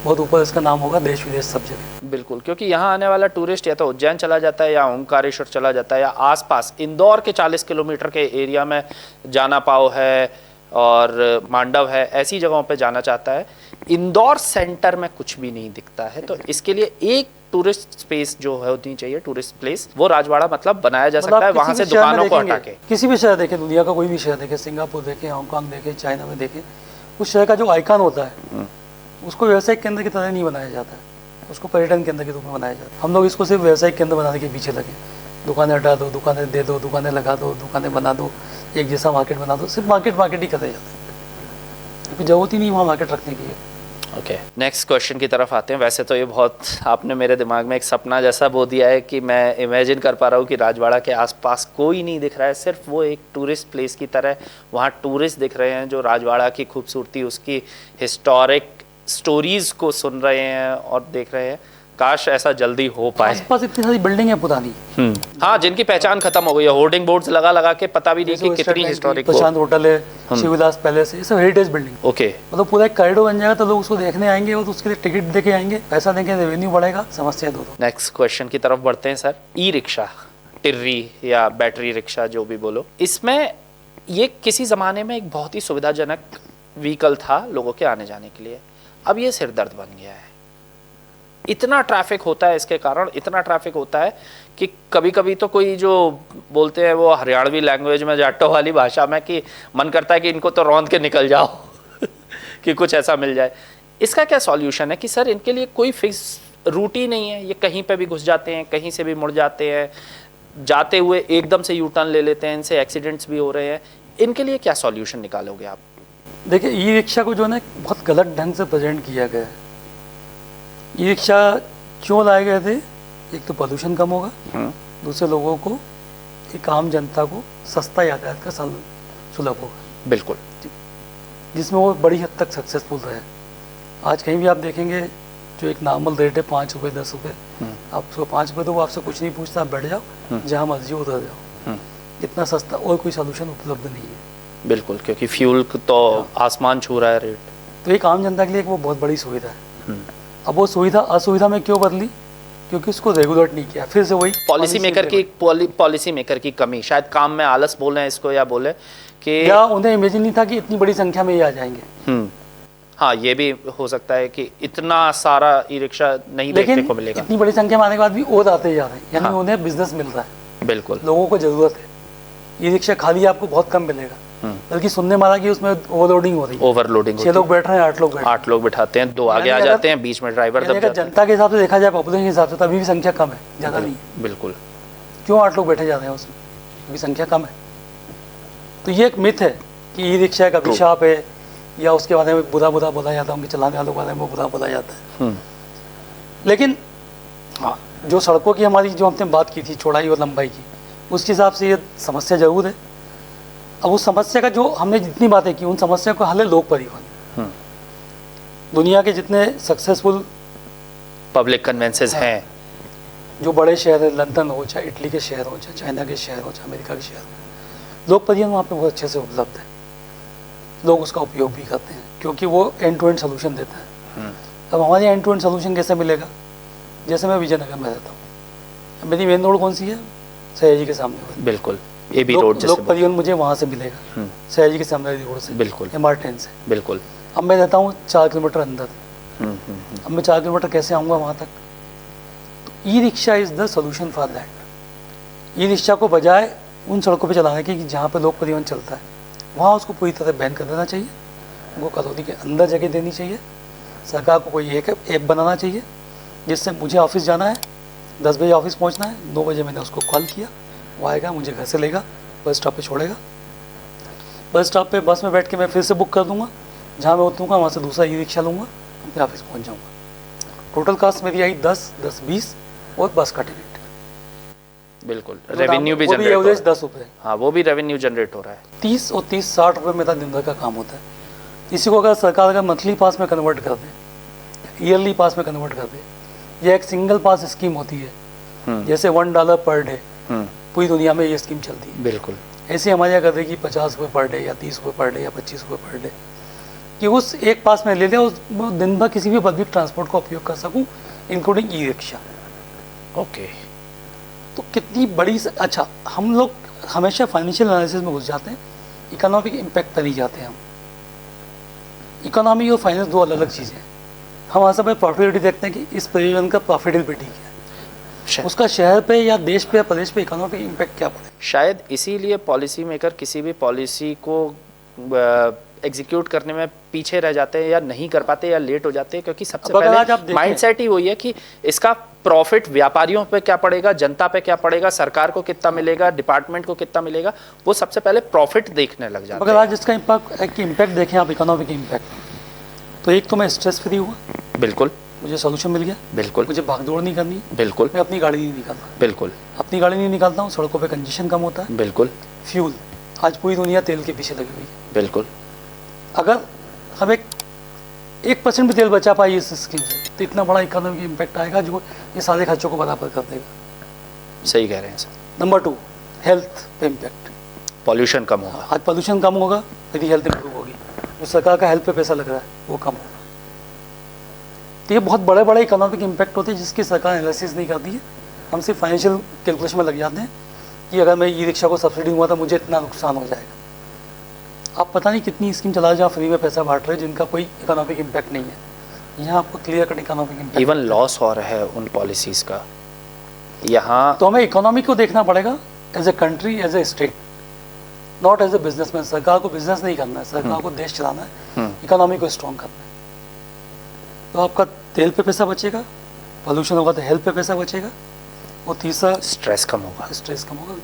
बहुत ऊपर इसका नाम होगा देश विदेश सब जगह। बिल्कुल, क्योंकि यहाँ आने वाला टूरिस्ट या तो उज्जैन चला जाता है या ओंकारेश्वर चला जाता है या आसपास इंदौर के 40 किलोमीटर के एरिया में जाना पाओ है और मांडव है, ऐसी जगहों पे जाना चाहता है। इंदौर सेंटर में कुछ भी नहीं दिखता है, तो इसके लिए एक टूरिस्ट स्पेस जो है होनी चाहिए, टूरिस्ट प्लेस, वो राजवाड़ा मतलब बनाया जा सकता है, वहां से दुकानों को हटा के। किसी भी शहर देखें, दुनिया का कोई भी शहर देखें, सिंगापुर देखें, हांगकांग देखें, चाइना में देखें, उस शहर का जो आइकन होता है उसको व्यवसायिक केंद्र की तरह नहीं बनाया जाता है, उसको पर्यटन केंद्र के रूप में बनाया जाता है। हम लोग इसको सिर्फ व्यवसायिक केंद्र बनाने के पीछे लगे, दुकानें हटा दो, दुकानें दे दो, दुकानें लगा दो, दुकानें बना दो, एक जैसा मार्केट बना दो, सिर्फ मार्केट ही करते जाते हैं, क्योंकि जरूरत ही नहीं वहाँ मार्केट रखने की है। ओके, नेक्स्ट क्वेश्चन की तरफ आते हैं। वैसे तो ये बहुत आपने मेरे दिमाग में एक सपना जैसा बो दिया है कि मैं इमेजिन कर पा रहा हूँ कि राजवाड़ा के आसपास कोई नहीं दिख रहा है, सिर्फ वो एक टूरिस्ट प्लेस की तरह वहाँ टूरिस्ट दिख रहे हैं जो राजवाड़ा की खूबसूरती, उसकी हिस्टोरिक स्टोरीज को सुन रहे हैं और देख रहे हैं। काश ऐसा जल्दी हो पाए। आसपास इतनी सारी बिल्डिंग है पुरानी, हाँ, जिनकी पहचान खत्म हो गई है, होर्डिंग बोर्ड्स लगा लगा के पता भी नहीं कि कितनी हिस्टोरिक। प्रशांत होटल है, शिवविलास पैलेस है, ये सब हेरिटेज बिल्डिंग। ओके, मतलब पूरा एक कॉरिडोर बन जाएगा तो लोग उसको देखने आएंगे और उसके लिए टिकट देके आएंगे, पैसा देंगे, रेवेन्यू बढ़ेगा, समस्या दूर। नेक्स्ट क्वेश्चन की तरफ बढ़ते हैं सर। ई रिक्शा, टिर्री या बैटरी रिक्शा जो भी बोलो, इसमें ये किसी ज़माने में एक बहुत ही सुविधाजनक व्हीकल था लोगों के आने जाने के लिए, अब ये सिरदर्द बन गया है। इतना ट्रैफिक होता है इसके कारण, इतना ट्रैफिक होता है कि कभी कभी तो कोई जो बोलते हैं वो हरियाणवी लैंग्वेज में, जाटो वाली भाषा में, कि मन करता है कि इनको तो रौंद के निकल जाओ कि कुछ ऐसा मिल जाए। इसका क्या सॉल्यूशन है कि सर इनके लिए कोई फिक्स रूट ही नहीं है, ये कहीं पे भी घुस जाते हैं, कहीं से भी मुड़ जाते हैं, जाते हुए एकदम से यू टर्न ले लेते हैं, इनसे एक्सीडेंट्स भी हो रहे हैं, इनके लिए क्या सॉल्यूशन निकालोगे आप? देखिए, ई रिक्शा को जो है ना बहुत गलत ढंग से प्रेजेंट किया गया है। ई रिक्शा क्यों लाए गए थे? एक तो पोल्यूशन कम होगा, दूसरे लोगों को, एक आम जनता को सस्ता यातायात का सुलभ होगा, बिल्कुल, जिसमें वो बड़ी हद तक सक्सेसफुल रहे। आज कहीं भी आप देखेंगे जो एक नॉर्मल रेट है 5 रुपये 10 रुपये, आपको 5 रुपये तो वो आपसे कुछ नहीं पूछता, आप बैठ जाओ, जहाँ मर्जी उतर जाओ। इतना सस्ता और कोई सोल्यूशन उपलब्ध नहीं है। बिल्कुल, क्योंकि फ्यूल तो आसमान छू रहा है रेट। तो एक आम जनता के लिए वो बहुत बड़ी सुविधा है। अब वो सुविधा असुविधा में क्यों बदली? क्योंकि उसको रेगुलेट नहीं किया। फिर से वही पॉलिसी मेकर की कमी, शायद काम में आलस बोले इसको, या बोले कि या उन्हें इमेजिन नहीं था कि इतनी बड़ी संख्या में ये आ जाएंगे। हाँ, ये भी हो सकता है कि इतना सारा ई रिक्शा नहीं देखने को मिलेगा। इतनी बड़ी संख्या में आने के बाद भी और आते जा रहे हैं, यानी उन्हें बिजनेस मिल रहा है। बिल्कुल, लोगों को जरूरत है। ई रिक्शा खाली आपको बहुत कम मिलेगा, बल्कि सुनने मारा कि उसमें ओवरलोडिंग हो रही है। ओवरलोडिंग, 6 लोग बैठ रहे हैं, 8 लोग बिठाते हैं, 2 आगे आ जाते हैं, बीच में ड्राइवर दब जाता है। जनता के हिसाब से देखा जाए, पॉपुलेशन के हिसाब से, तभी भी संख्या कम है, ज़्यादा नहीं है। बिल्कुल, क्यों 8 लोग बैठे जाते हैं उसमें? क्योंकि संख्या कम है। तो ये एक मिथ है कि ई रिक्शा एक अभिशाप है, या उसके बारे में बुरा बोला जाता है, उनके चलाने वालों के बारे में बुरा बोला जाता है। लेकिन हाँ, जो सड़कों की हमारी जो हमने बात की थी, चौड़ाई और लंबाई की, उसके हिसाब से ये समस्या जरूर है। अब उस समस्या का जो हमने जितनी बातें की, उन समस्या को हल है लोक परिवहन। दुनिया के जितने सक्सेसफुल पब्लिक कन्वेंसेस हैं, जो बड़े शहर है, लंदन हो, चाहे इटली के शहर हो, चाहे चाइना के शहर हो, चाहे अमेरिका के शहर हो, लोक परिवहन वहाँ पे बहुत अच्छे से उपलब्ध है। लोग उसका उपयोग भी करते हैं क्योंकि वो एंड टू एंड सोल्यूशन देता है। अब हमारे एंड टू एंड सोल्यूशन कैसे मिलेगा? जैसे मैं विजयनगर में रहता हूँ, मेरी मेन रोड कौन सी है? सयाजी के सामने। बिल्कुल, एबी रोड जैसे लोक परिवहन मुझे वहाँ से मिलेगा, सयाजी के सामने रोड से, बिल्कुल, MR10 से। बिल्कुल। अब मैं रहता हूँ 4 किलोमीटर अंदर, अब मैं 4 किलोमीटर कैसे आऊँगा वहाँ तक? तो e rickshaw is the solution for that. E rickshaw को बजाय उन सड़कों पे चलाने की जहाँ पे लोक परिवहन चलता है, वहाँ उसको पूरी तरह बैन कर देना चाहिए। उनको कटौती के अंदर जगह देनी चाहिए। सरकार को कोई एक ऐप बनाना चाहिए जिससे मुझे ऑफिस जाना है, 10 बजे ऑफिस पहुँचना है, 9 बजे मैंने उसको कॉल किया, वो आएगा, मुझे घर से लेगा, बस स्टॉप पे छोड़ेगा। बस स्टॉप पे बस में बैठ के मैं फिर से बुक कर दूँगा, जहाँ मैं उतरूँगा वहाँ से दूसरा ई रिक्शा लूँगा, अपने ऑफिस पहुँच जाऊँगा। टोटल कॉस्ट मेरी आई 10-20 और बस का टिकट। बिल्कुल, रेवेन्यू भी जनरेट हो रहा है। 10 रुपये, हाँ, वो भी रेवेन्यू जनरेट हो रहा है। 30 और 30-60 रुपये मेरा दिन भर का काम होता है। इसी को अगर सरकार मंथली पास में कन्वर्ट कर दे, ईयरली पास में कन्वर्ट कर दे, यह एक सिंगल पास स्कीम होती है, जैसे $1 पर डे, पूरी दुनिया में ये स्कीम चलती है। बिल्कुल, ऐसे हमारे यहाँ कर देगी 50 रुपये पर डे, या 30 रुपये पर डे, या 25 रुपये पर डे, कि उस एक पास में ले लें, उस दिन भर किसी भी पब्लिक ट्रांसपोर्ट का उपयोग कर सकूँ, इंक्लूडिंग ई रिक्शा। ओके, तो कितनी बड़ी अच्छा, हम लोग हमेशा फाइनेंशियल एनालिसिस में घुस जाते हैं, इकोनॉमिक इम्पैक्ट पर नहीं जाते हैं हम। इकोनॉमी और फाइनेंस 2 अलग अलग चीज़ें हैं। हम वहाँ सब प्रॉफिटेबिलिटी देखते हैं कि इस परियोजना का प्रॉफिटेबिलिटी क्या है, उसका शहर पे या देश पे या प्रदेश पे इकोनॉमिक इम्पैक्ट क्या पड़े। शायद इसीलिए पॉलिसी मेकर किसी भी पॉलिसी को एग्जीक्यूट करने में पीछे रह जाते हैं या नहीं कर पाते या लेट हो जाते हैं, क्योंकि सबसे अब अगर आज आप पहले देखें- माइंडसेट ही वही है कि इसका प्रॉफिट व्यापारियों पे क्या पड़ेगा, जनता पे क्या पड़ेगा, सरकार को कितना मिलेगा, डिपार्टमेंट को कितना मिलेगा, वो सबसे पहले प्रॉफिट देखने लग जाते अगर हैं। आज इसका इम्पैक्ट देखें आप, इकोनॉमिक इम्पैक्ट, तो एक तो मैं स्ट्रेस फ्री हुआ, बिल्कुल मुझे सोल्यूशन मिल गया, बिल्कुल मुझे भागदौड़ नहीं करनी, बिल्कुल मैं अपनी गाड़ी नहीं निकालता, बिल्कुल अपनी गाड़ी नहीं निकालता हूँ, सड़कों पे कंजेशन कम होता है। बिल्कुल फ्यूल, आज पूरी दुनिया तेल के पीछे लगी हुई है। बिल्कुल अगर हम 1% भी तेल बचा पाए इस स्कीम से, तो इतना बड़ा इकोनॉमिक इम्पैक्ट आएगा जो ये सारे खर्चों को बराबर कर देगा। सही कह रहे हैं सर। नंबर 2, हेल्थ पे इम्पैक्ट। पॉल्यूशन कम होगा। आज पोल्यूशन कम होगा, मेरी हेल्थ इंप्रूव होगी, जो सरकार का हेल्थ पे पैसा लग रहा है वो कम होगा। तो ये बहुत बड़े बड़े इकोनॉमिक इम्पैक्ट होते हैं जिसकी सरकार एनालिसिस नहीं करती है। हम सिर्फ फाइनेंशियल कैलकुलेशन में लग जाते हैं कि अगर मैं ई रिक्शा को सब्सिडी दूंगा तो मुझे इतना नुकसान हो जाएगा। आप पता नहीं कितनी स्कीम चला जहाँ फ्री में पैसा बांट रहे हैं जिनका कोई इकोनॉमिक इम्पैक्ट नहीं है। यहाँ आपको clear cut economic impact, even loss हो रहा है उन पॉलिसीज का यहाँ। तो हमें इकोनॉमी को देखना पड़ेगा as a country, as a state, not as a businessman. सरकार को बिजनेस नहीं करना है, सरकार को देश चलाना है, इकोनॉमी को स्ट्रॉन्ग करना है। तो आपका तेल पे पैसा बचेगा, पोल्यूशन होगा तो हेल्थ पे पैसा बचेगा, और तीसरा स्ट्रेस कम होगा। स्ट्रेस कम होगा,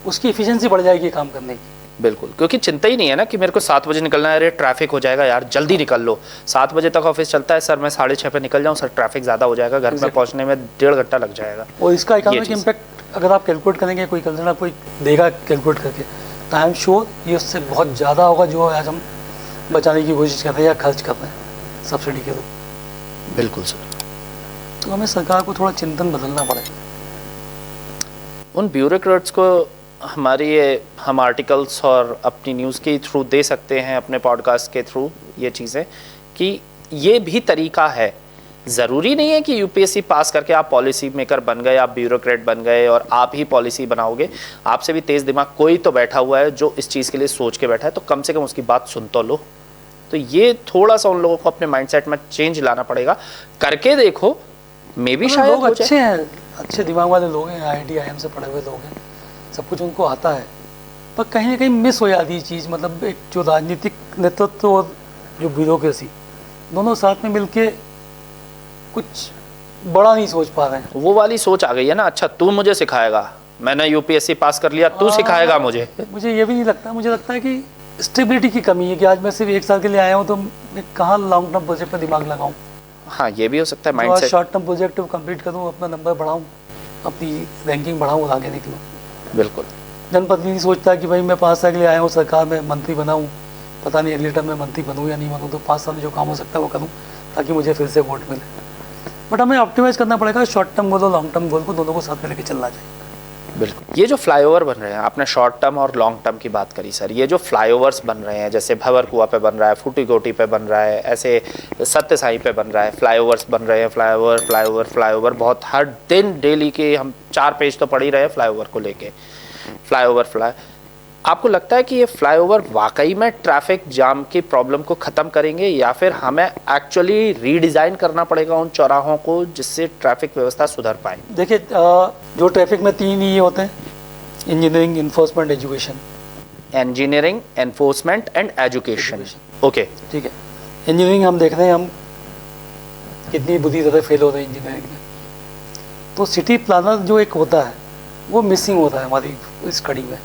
उसकी एफिशिएंसी बढ़ जाएगी काम करने की। बिल्कुल, क्योंकि चिंता ही नहीं है ना कि मेरे को 7 बजे निकलना है, अरे ट्रैफिक हो जाएगा यार, जल्दी निकल लो। 7 बजे तक ऑफिस चलता है सर, मैं 6:30 पे निकल जाऊँ सर, ट्रैफिक ज़्यादा हो जाएगा, घर में पहुँचने में 1.5 घंटा लग जाएगा। और इसका इकोनॉमिक चीज़। इम्पैक्ट अगर आप कैलकुलेट करेंगे, कोई कंसर्न कोई देगा कैलकुलेट करके, तो आई एम श्योर ये उससे बहुत ज़्यादा होगा जो आज हम बचाने की कोशिश कर रहे हैं या खर्च कर रहे हैं सब्सिडी के रूप। बिल्कुल सर। तो हमें सरकार को थोड़ा चिंतन बदलना पड़ेगा। उन ब्यूरोक्रेट्स को हम आर्टिकल्स और अपनी न्यूज़ के थ्रू दे सकते हैं, अपने पॉडकास्ट के थ्रू ये चीज़ें, कि ये भी तरीका है। ज़रूरी नहीं है कि यूपीएससी पास करके आप पॉलिसी मेकर बन गए, आप ब्यूरोक्रेट बन गए और आप ही पॉलिसी बनाओगे। आपसे भी तेज़ दिमाग कोई तो बैठा हुआ है जो इस चीज़ के लिए सोच के बैठा है, तो कम से कम उसकी बात सुन तो लो। तो ये थोड़ा सा उन लोगों को अपने माइंडसेट में चेंज लाना पड़ेगा। करके देखो, मे बी शायद लोग हो जाए। अच्छे हैं, अच्छे दिमाग वाले लोग हैं, IIT IIM से पढ़े हुए लोग हैं, सब कुछ उनको आता है, पर कहीं ना कहीं मिस हो जाती है चीज़। मतलब एक जो राजनीतिक नेतृत्व और जो ब्यूरोक्रेसी दोनों साथ में मिलके कुछ बड़ा नहीं सोच पा रहे हैं। वो वाली सोच आ गई है ना, अच्छा तू मुझे सिखाएगा, मैंने यूपीएससी पास कर लिया, तू सिखाएगा मुझे। मुझे ये भी नहीं लगता, मुझे लगता है कि स्टेबिलिटी की कमी है कि आज मैं सिर्फ 1 साल के लिए आया हूँ तो मैं कहाँ लॉन्ग टर्म प्रोजेक्ट पर दिमाग लगाऊँ। हाँ, ये भी हो सकता है जो आज mindset. Short term project complete करूँ, अपना नंबर बढ़ाऊँ, अपनी रैंकिंग बढ़ाऊँ और आगे निकलूँ। बिल्कुल। जनप्रतिनिधि सोचता है कि भाई मैं 5 साल के लिए आया हूँ सरकार में, मंत्री बनाऊँ, पता नहीं अगले टर्म में मंत्री बनूँ या नहीं बनूँ, तो 5 साल में जो काम हो सकता है वो करूँ ताकि मुझे फिर से वोट मिले। बट हमें ऑप्टिमाइज करना पड़ेगा, शॉर्ट टर्म गोल और लॉन्ग टर्म गोल को दोनों को साथ में लेकर चलना चाहिए। बिल्कुल। ये जो फ्लाईओवर बन रहे हैं, आपने शॉर्ट टर्म और लॉन्ग टर्म की बात करी सर, ये जो फ्लाईओवर्स बन रहे हैं, जैसे भंवर कुआं पे बन रहा है, फूटी कोटी पे बन रहा है, ऐसे सत्य साई पे बन रहा है, फ्लाईओवर्स बन रहे हैं, फ्लाईओवर बहुत हर दिन डेली के हम 4 पेज तो पढ़ ही रहे हैं फ्लाईओवर को लेके। फ्लाई आपको लगता है कि ये फ्लाईओवर वाकई में ट्रैफिक जाम की प्रॉब्लम को ख़त्म करेंगे, या फिर हमें एक्चुअली रीडिज़ाइन करना पड़ेगा उन चौराहों को जिससे ट्रैफिक व्यवस्था सुधर पाए? देखिए, जो ट्रैफिक में 3 ही होते हैं, engineering, enforcement, education. Engineering, enforcement and education. Okay, ठीक है। इंजीनियरिंग हम देख रहे हैं हम कितनी बुरी तरह फेल हो रहे हैं इंजीनियरिंग में। तो सिटी प्लानर जो एक होता है वो मिसिंग होता है हमारी इस कड़ी में।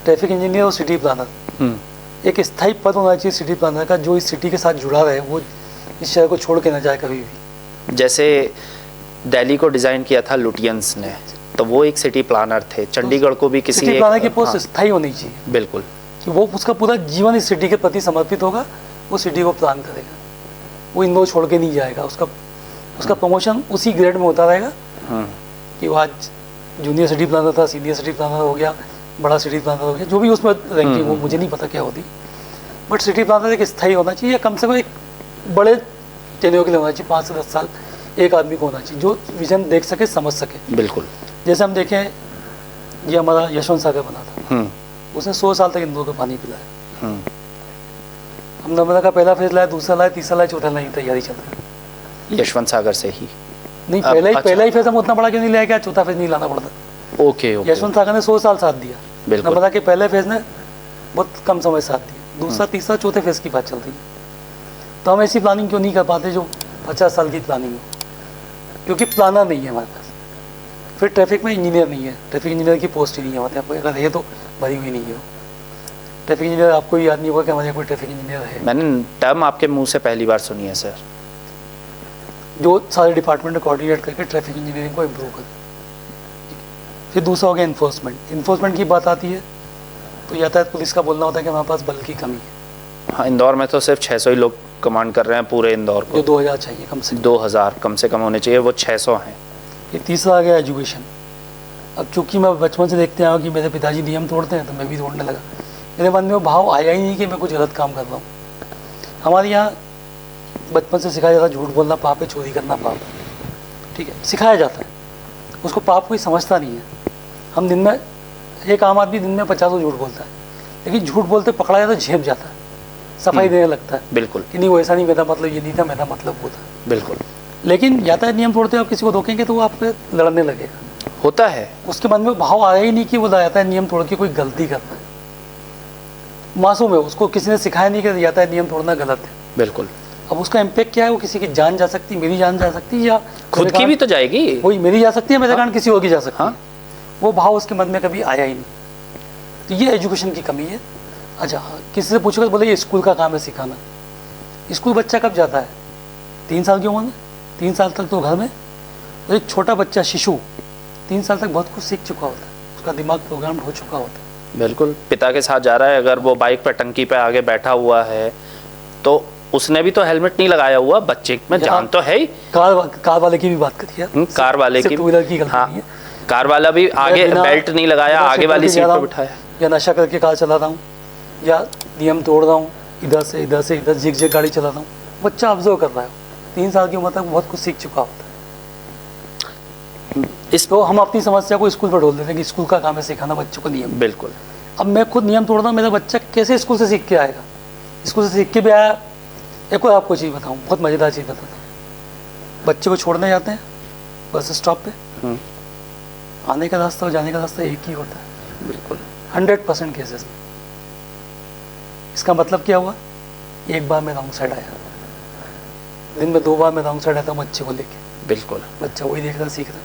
ट्रैफिक इंजीनियर और सिटी प्लानर एक स्थायी पद होना चाहिए सिटी प्लानर का, जो इस सिटी के साथ जुड़ा रहे, वो इस शहर को छोड़ के ना जाए कभी भी। जैसे दिल्ली को डिज़ाइन किया था लुटियंस ने, तो वो एक सिटी प्लानर थे। चंडीगढ़ को भी किसी सिटी प्लानर की पोस्ट स्थायी होनी चाहिए। बिल्कुल, कि वो उसका पूरा जीवन इस सिटी के प्रति समर्पित होगा, वो सिटी को प्लान करेगा, वो इंदौर छोड़ के नहीं जाएगा, उसका प्रमोशन उसी ग्रेड में होता रहेगा कि वो आज जूनियर सिटी प्लानर था, सीनियर सिटी प्लानर हो गया, बड़ा सिटी प्लानर हो गया, जो भी उसमें रैंकिंग वो मुझे नहीं पता क्या होती। बट सिटी प्लानर एक स्थायी होना चाहिए, या कम से कम एक बड़े टेन्योर के लिए होना चाहिए, 5 से 10 साल एक आदमी को होना चाहिए जो विजन देख सके, समझ सके। बिल्कुल। जैसे हम देखें, ये हमारा यशवंत सागर बना था, उसने 100 साल तक इंदौर को पानी पिलाया। हम नर्मदा का पहला फेज लाया, दूसरा लाया, तीसरा लाया, चौथा लाने की तैयारी चल रही है। यशवंत सागर से ही नहीं, पहला ही फेज हम उतना बड़ा क्यों नहीं लाया, क्या चौथा फेज नहीं लाना पड़ता? ओके। यशवंत सागर ने 100 साल साथ दिया, बिल्कुल। नर्मदा के पहले फेज ने बहुत कम समय साथ दिया, दूसरा तीसरा चौथे फेज की बात चल रही है। तो हम ऐसी प्लानिंग क्यों नहीं कर पाते जो 50 साल की प्लानिंग हो, क्योंकि प्लानर नहीं है हमारे पास। फिर ट्रैफिक में इंजीनियर नहीं है, ट्रैफिक इंजीनियर की पोस्ट ही नहीं है हमारे यहाँ पे, अगर है तो भरी हुई नहीं है। ट्रैफिक इंजीनियर आपको याद नहीं होगा कि हमारे यहाँ कोई ट्रैफिक इंजीनियर है। मैंने टर्म आपके मुंह से पहली बार सुनी है सर। जो सारे डिपार्टमेंट कोऑर्डिनेट करके ट्रैफिक इंजीनियरिंग को इम्प्रूव कर। फिर दूसरा हो गया इन्फोर्समेंट। इन्फोर्समेंट की बात आती है तो यातायात पुलिस का बोलना होता है कि हमारे पास बल की कमी है। हाँ, इंदौर में तो सिर्फ 600 ही लोग कमांड कर रहे हैं पूरे इंदौर को। जो 2000 चाहिए कम से कम। 2000 कम से कम होने चाहिए, वो 600 हैं। फिर तीसरा आ गया एजुकेशन। अब चूंकि मैं बचपन से देखते आया कि मेरे पिताजी नियम तोड़ते हैं तो मैं भी तोड़ने लगा। मेरे मन में वो भाव आया ही नहीं कि मैं कुछ गलत काम कर रहा हूँ। हमारे यहाँ बचपन से सिखाया जाता है झूठ बोलना पाप है, चोरी करना पाप है, ठीक है, सिखाया जाता है। उसको पाप कोई समझता नहीं है। हम दिन में, एक आम आदमी दिन में 50 झूठ बोलता है, लेकिन झूठ बोलते पकड़ा जाता है, झेप जाता है, सफाई देने लगता है। बिल्कुल कि नहीं वो ऐसा नहीं, मेरा मतलब ये नहीं था, मेरा मतलब वो था। बिल्कुल। लेकिन यातायात नियम तोड़ते आप किसी को रोकेंगे तो वो आप पे लड़ने लगेगा। होता है। उसके मन में भाव आया ही नहीं कि वो यातायात नियम तोड़ के कोई गलती करता है। मासूम है, उसको किसी ने सिखाया नहीं कि यातायात नियम तोड़ना गलत है। बिल्कुल। अब उसका इम्पैक्ट क्या है, वो किसी की जान जा सकती है, मेरी जान जा सकती है, या खुद की भी तो जाएगी। वही मेरी जा सकती है, मेरे कारण किसी और की जा सकती है। हाँ। वो भाव उसके मन में कभी आया ही नहीं। तो ये एजुकेशन की कमी है। अच्छा, किसी से पूछोगे बोले ये स्कूल का काम है सिखाना। स्कूल बच्चा कब जाता है? 3 साल की उम्र में। 3 साल तक तो घर में। तो एक छोटा बच्चा, शिशु 3 साल तक बहुत कुछ सीख चुका होता है, उसका दिमाग प्रोग्राम हो चुका होता है। बिल्कुल। पिता के साथ जा रहा है, अगर वो बाइक पर टंकी पे आगे बैठा हुआ है तो उसने भी तो हेलमेट नहीं लगाया हुआ, बच्चे में जान तो है ही। कार वाले की भी बात करिए। कार वाले की, टू व्हीलर की गलती हाँ, नहीं है। कार वाला भी आगे बेल्ट नहीं लगाया, आगे वाली सीट पर बिठाया, या नशा करके कार चला रहा हूँ, या नियम तोड़ रहा हूँ, इधर से इधर झिक गाड़ी चला रहा हूँ। बच्चा ऑब्जर्व कर रहा है। 3 साल की उम्र तक बहुत कुछ सीख चुका होता है। तो हम अपनी समस्या को स्कूल पर ढोल देते हैं कि स्कूल का काम है सिखाना बच्चों को नियम। बिल्कुल। अब मैं खुद नियम तोड़ रहा हूँ, मेरा बच्चा कैसे स्कूल से सीख के आएगा? स्कूल से सीख के भी आया। एक और आपको चीज़ बताऊँ, बहुत मज़ेदार चीज़ बताता हूँ। बच्चे को छोड़ने जाते हैं बस स्टॉप पे, आने का रास्ता और जाने का रास्ता एक ही होता है। बिल्कुल। 100% केसेस में। इसका मतलब क्या हुआ? एक बार मैं रॉन्ग साइड आया, दिन में 2 बार मैं रॉन्ग साइड आता हूँ बच्चे को लेके। बिल्कुल। बच्चा वही देख रहा सीख रहा है।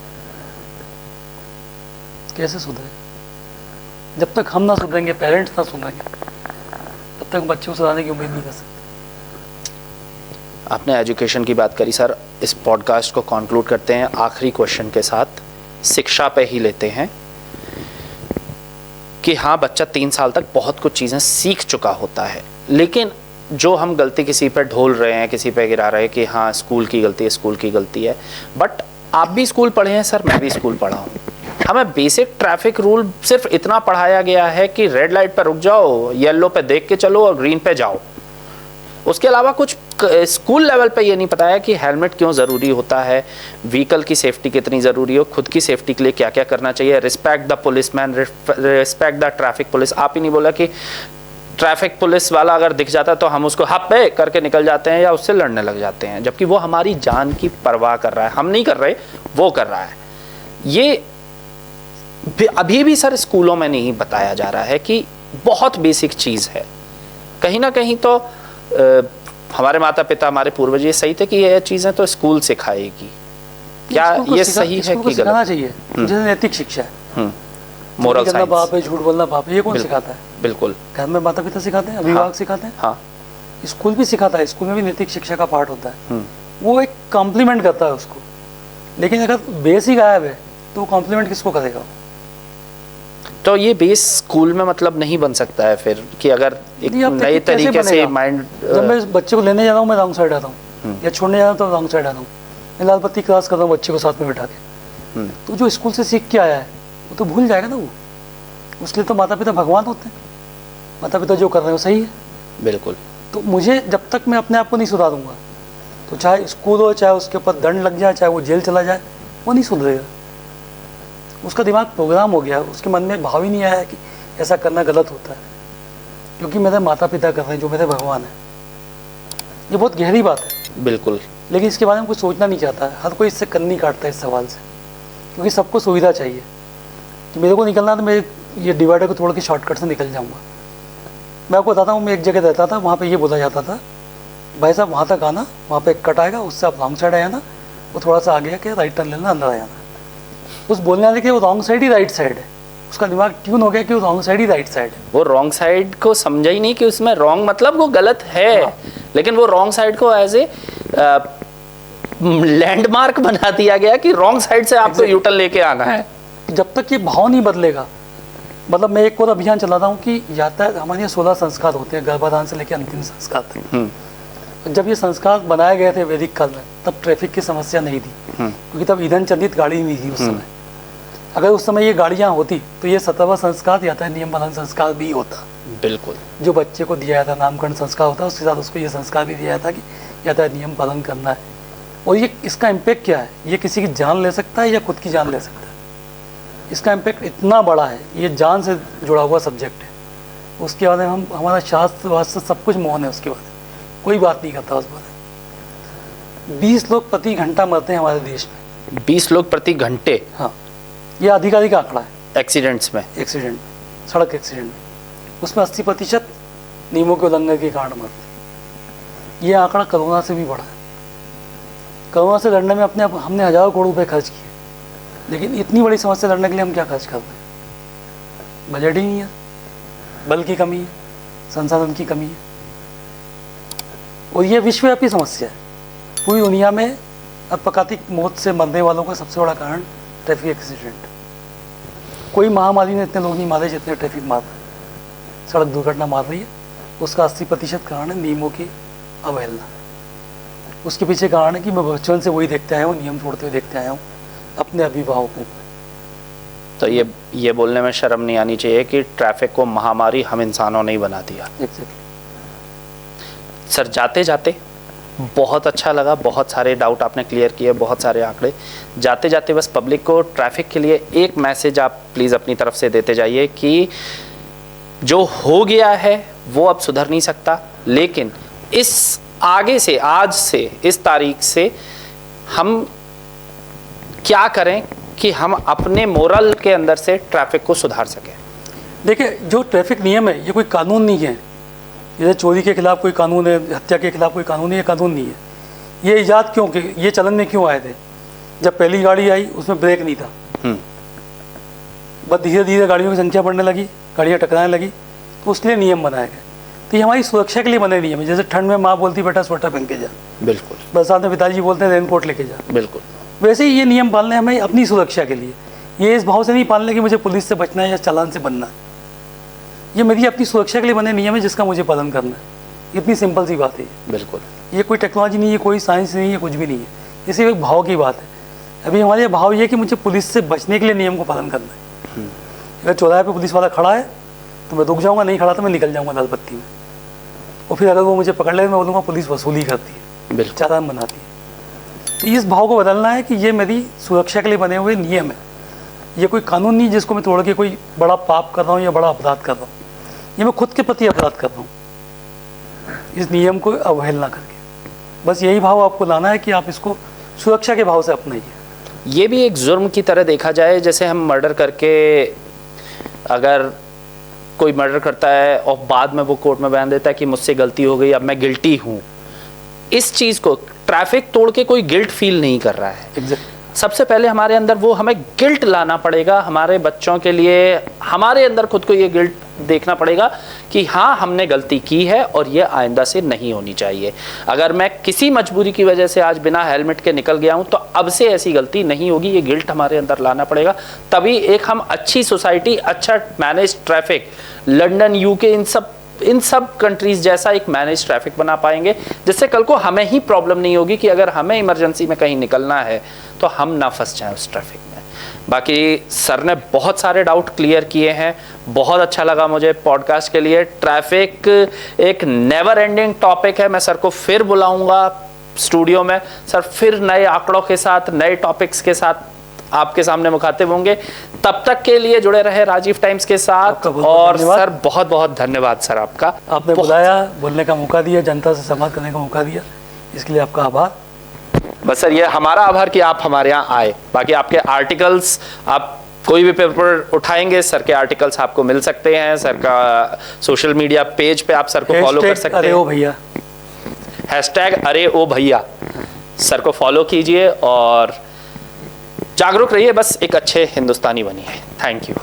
कैसे सुधरे? जब तक हम ना सुधरेंगे, पेरेंट्स ना सुधरेंगे, तब तक बच्चे को सुधारने की उम्मीद नहीं कर सकते। आपने एजुकेशन की बात करी सर, इस पॉडकास्ट को कंक्लूड करते हैं आखिरी क्वेश्चन के साथ, शिक्षा पे ही लेते हैं कि हाँ, बच्चा 3 साल तक बहुत कुछ चीज़ें सीख चुका होता है, लेकिन जो हम गलती किसी पे ढोल रहे हैं, किसी पे गिरा रहे हैं कि हाँ स्कूल की गलती है, स्कूल की गलती है, बट आप भी स्कूल पढ़े हैं सर, मैं भी स्कूल पढ़ा हूँ। हमें बेसिक ट्रैफिक रूल सिर्फ इतना पढ़ाया गया है कि रेड लाइट पर रुक जाओ, येलो पे देख के चलो और ग्रीन पे जाओ। उसके अलावा कुछ स्कूल लेवल पे ये नहीं बताया कि हेलमेट क्यों ज़रूरी होता है, व्हीकल की सेफ्टी कितनी ज़रूरी हो, खुद की सेफ्टी के लिए क्या क्या करना चाहिए, respect the policeman, respect the traffic police. आप ही नहीं बोला कि ट्रैफिक पुलिस वाला अगर दिख जाता है तो हम उसको हप्पे करके निकल जाते हैं या उससे लड़ने लग जाते हैं, जबकि वो हमारी जान की परवाह कर रहा है। हम नहीं कर रहे, वो कर रहा है। ये अभी भी सर स्कूलों में नहीं बताया जा रहा है कि बहुत बेसिक चीज़ है। कहीं ना कहीं तो हमारे माता पिता, हमारे पूर्वज ये सही थे कि ये चीज़ें तो स्कूल सिखाएगी। क्या ये सही है कि सिखाना चाहिए? जैसे नैतिक शिक्षा है, मोरल साइंस, बाप है, झूठ बोलना पाप है, ये कौन सिखाता है? बिल्कुल। घर में माता पिता सिखाते हैं, अभिभावक सिखाते हैं। हाँ। स्कूल भी सिखाता है, स्कूल में भी नैतिक शिक्षा का पार्ट होता है। वो एक कॉम्प्लीमेंट करता है उसको, लेकिन अगर बेस ही गायब है तो कॉम्प्लीमेंट किसको करेगा? तो ये बेस स्कूल में मतलब नहीं बन सकता है फिर कि अगर एक नए तरीके से माइंड। जब मैं बच्चे को लेने जा रहा हूँ, मैं रॉन्ग साइड आता हूँ, या छोड़ने जा रहा हूँ तो रॉन्ग साइड आता हूँ, मैं लाल बत्ती क्रॉस कर रहा हूँ बच्चे को साथ में बैठा के, तो जो स्कूल से सीख के आया है वो तो भूल जाएगा ना। वो उसके लिए तो माता पिता भगवान होते हैं। माता पिता जो कर रहे हैं वो सही है। बिल्कुल। तो मुझे जब तक मैं अपने आप को नहीं सुधारूंगा, तो चाहे स्कूल हो, चाहे उसके ऊपर दंड लग जाए, चाहे वो जेल चला जाए, वो नहीं सुधरेगा। उसका दिमाग प्रोग्राम हो गया, उसके मन में भाव ही नहीं आया कि ऐसा करना गलत होता है, क्योंकि मेरे माता पिता कर रहे हैं, जो मेरे भगवान है। ये बहुत गहरी बात है। बिल्कुल। लेकिन इसके बारे में कोई सोचना नहीं चाहता है। हर कोई इससे कन्नी काटता है इस सवाल से, क्योंकि सबको सुविधा चाहिए कि मेरे को निकलना तो मैं ये डिवाइडर को तोड़ के शॉर्टकट से निकल जाऊँगा। मैं आपको बताता हूँ, मैं एक जगह रहता था, वहाँ पर ये बोला जाता था भाई साहब वहाँ तक आना, वहाँ पे एक कट आएगा, उससे आप रॉन्ग साइड आ जाना, वो थोड़ा सा आगे आके राइट टर्न लेना, अंदर आ जाना। उस बोलने वाले कि वो रॉन्ग साइड ही राइट साइड है, उसका दिमाग ट्यून हो गया कि वो रॉन्ग साइड ही राइट साइड है। वो रॉन्ग साइड को समझा ही नहीं कि उसमें रॉन्ग मतलब वो गलत है। हाँ। लेकिन वो रॉन्ग साइड को एज ए लैंडमार्क बना दिया गया कि रॉन्ग साइड से आपको यूटर्न लेके आना है। जब तक ये भाव नहीं बदलेगा, मतलब मैं एक और अभियान चलाता हूँ कि यातायात, हमारे यहाँ 16 संस्कार होते हैं, गर्भाधान से लेकर अंतिम संस्कार तक। जब ये संस्कार बनाए गए थे वैदिक काल में, तब ट्रैफिक की समस्या नहीं थी, क्योंकि तब ईंधन चालित गाड़ी नहीं थी उस समय। अगर उस समय ये गाड़ियाँ होती तो ये 17वां संस्कार यातायात नियम पालन संस्कार भी होता। बिल्कुल। जो बच्चे को दिया जाता नामकरण संस्कार होता है, उसके साथ उसको ये संस्कार भी दिया जाता कि यातायात नियम पालन करना है। और ये इसका इम्पैक्ट क्या है, ये किसी की जान ले सकता है या खुद की जान ले सकता है। इसका इम्पैक्ट इतना बड़ा है, ये जान से जुड़ा हुआ सब्जेक्ट है। उसके बाद हम, हमारा शास्त्र वास्त्र सब कुछ मौन है, उसके बाद कोई बात नहीं करता उस बारे में। 20 लोग प्रति घंटा मरते हैं हमारे देश में। 20 लोग प्रति घंटे? हाँ, ये आधिकारिक आंकड़ा है। एक्सीडेंट्स में, सड़क एक्सीडेंट में, उसमें 80% नियमों के उल्लंघन के कारण मरते हैं। ये आंकड़ा कोरोना से भी बड़ा है। कोरोना से लड़ने में हमने हज़ारों करोड़ रुपए खर्च किए, लेकिन इतनी बड़ी समस्या लड़ने के लिए हम क्या खर्च कर रहे हैं? बजट ही नहीं है, बल की कमी है, संसाधन की कमी है। और ये विश्वव्यापी समस्या है। पूरी दुनिया में अपघातिक मौत से मरने वालों का सबसे बड़ा कारण ट्रैफिक एक्सीडेंट। कोई महामारी ने इतने लोग नहीं मारे जितने ट्रैफिक मार रहा है, सड़क दुर्घटना मार रही है। उसका 80% कारण है नियमों की अवहेलना। उसके पीछे कारण है कि मैं बचपन से वही देखते आया हूँ, नियम तोड़ते हुए देखते आया हूँ अपने अभिभावकों को। तो ये बोलने में शर्म नहीं आनी चाहिए कि ट्रैफिक को महामारी हम इंसानों ने ही बना दिया। सर, जाते जाते बहुत अच्छा लगा, बहुत सारे डाउट आपने क्लियर किए, बहुत सारे आंकड़े। जाते जाते बस पब्लिक को ट्रैफिक के लिए एक मैसेज आप प्लीज़ अपनी तरफ से देते जाइए कि जो हो गया है वो अब सुधर नहीं सकता, लेकिन इस आगे से, आज से, इस तारीख से हम क्या करें कि हम अपने मोरल के अंदर से ट्रैफिक को सुधार सकें। देखिए, जो ट्रैफिक नियम है ये कोई कानून नहीं है। जैसे चोरी के खिलाफ कोई कानून है, हत्या के खिलाफ कोई कानून है, ये कानून नहीं है। ये ईजाद क्यों, ये चलन में क्यों आए थे? जब पहली गाड़ी आई उसमें ब्रेक नहीं था, बस धीरे धीरे गाड़ियों की संख्या बढ़ने लगी, गाड़ियाँ टकराने लगी, तो उसके लिए नियम बनाए गए। तो ये हमारी सुरक्षा के लिए बने नियम है। जैसे ठंड में माँ बोलती बेटा स्वेटर पहन के जा, बिल्कुल। बरसात में पिताजी बोलते हैं रेनकोट लेके जा, बिल्कुल। वैसे ही ये नियम पालने हमें अपनी सुरक्षा के लिए, ये इस भाव से नहीं पालने कि मुझे पुलिस से बचना है या चालान से बनना है। ये मेरी अपनी सुरक्षा के लिए बने नियम है जिसका मुझे पालन करना है। इतनी सिंपल सी बात है, बिल्कुल। ये कोई टेक्नोलॉजी नहीं है, कोई साइंस नहीं है, कुछ भी नहीं है। ये सिर्फ एक भाव की बात है। अभी हमारे भाव ये कि मुझे पुलिस से बचने के लिए नियम को पालन करना है। अगर चौराहे पे पुलिस वाला खड़ा है तो मैं रुक जाऊँगा, नहीं खड़ा तो मैं निकल जाऊँगा लाल बत्ती में। और फिर अगर वो मुझे पकड़ ले मैं बोलूँगा पुलिस वसूली करती है, चालान बनाती है। तो इस भाव को बदलना है कि ये मेरी सुरक्षा के लिए बने हुए नियम है। ये कोई कानून नहीं जिसको मैं तोड़ के कोई बड़ा पाप कर रहा हूँ या बड़ा अपराध कर रहा हूँ। ये मैं खुद के प्रति अपराध कर रहा हूँ इस नियम को अवहेलना करके। बस यही भाव आपको लाना है कि आप इसको सुरक्षा के भाव से अपनाइए। ये भी एक जुर्म की तरह देखा जाए, जैसे हम मर्डर करके, अगर कोई मर्डर करता है और बाद में वो कोर्ट में बयान देता है कि मुझसे गलती हो गई, अब मैं गिल्टी हूँ, इस चीज़ को ट्रैफिक तोड़ के कोई गिल्ट फील नहीं कर रहा है। सबसे पहले हमारे अंदर वो हमें गिल्ट लाना पड़ेगा, हमारे बच्चों के लिए हमारे अंदर खुद को ये गिल्ट देखना पड़ेगा कि हाँ हमने गलती की है और ये आइंदा से नहीं होनी चाहिए। अगर मैं किसी मजबूरी की वजह से आज बिना हेलमेट के निकल गया हूँ तो अब से ऐसी गलती नहीं होगी, ये गिल्ट हमारे अंदर लाना पड़ेगा। तभी एक हम अच्छी सोसाइटी, अच्छा मैनेज ट्रैफिक, लंदन, यूके, इन सब कंट्रीज जैसा एक मैनेज ट्रैफिक बना पाएंगे, जिससे कल को हमें ही प्रॉब्लम नहीं होगी कि अगर हमें इमरजेंसी में कहीं निकलना है तो हम ना फंस जाएं उस ट्रैफिक में। बाकी सर ने बहुत सारे डाउट क्लियर किए हैं, बहुत अच्छा लगा मुझे पॉडकास्ट के लिए। ट्रैफिक एक नेवर एंडिंग टॉपिक है, मैं सर को फिर बुलाऊंगा स्टूडियो में, सर फिर नए आंकड़ों के साथ, नए टॉपिक्स के साथ आपके सामने मुखातिब होंगे। तब तक के लिए जुड़े रहे राजीव टाइम्स के साथ। और सर बहुत बहुत धन्यवाद सर आपका, आपने बुलाया, बोलने का मौका दिया, जनता से संवाद करने का मौका दिया, इसके लिए आपका आभार। बस सर ये हमारा आभार कि आप हमारे यहाँ आए। बाकी आपके आर्टिकल्स, आप कोई भी पेपर उठाएंगे सर के आर्टिकल्स आपको मिल सकते हैं। सर का सोशल मीडिया पेज पे आप सर को फॉलो कर सकते हैं। अरे ओ भैया, हैशटैग अरे ओ भैया सर को फॉलो कीजिए और जागरूक रहिए, बस एक अच्छे हिंदुस्तानी बनिए। Thank you.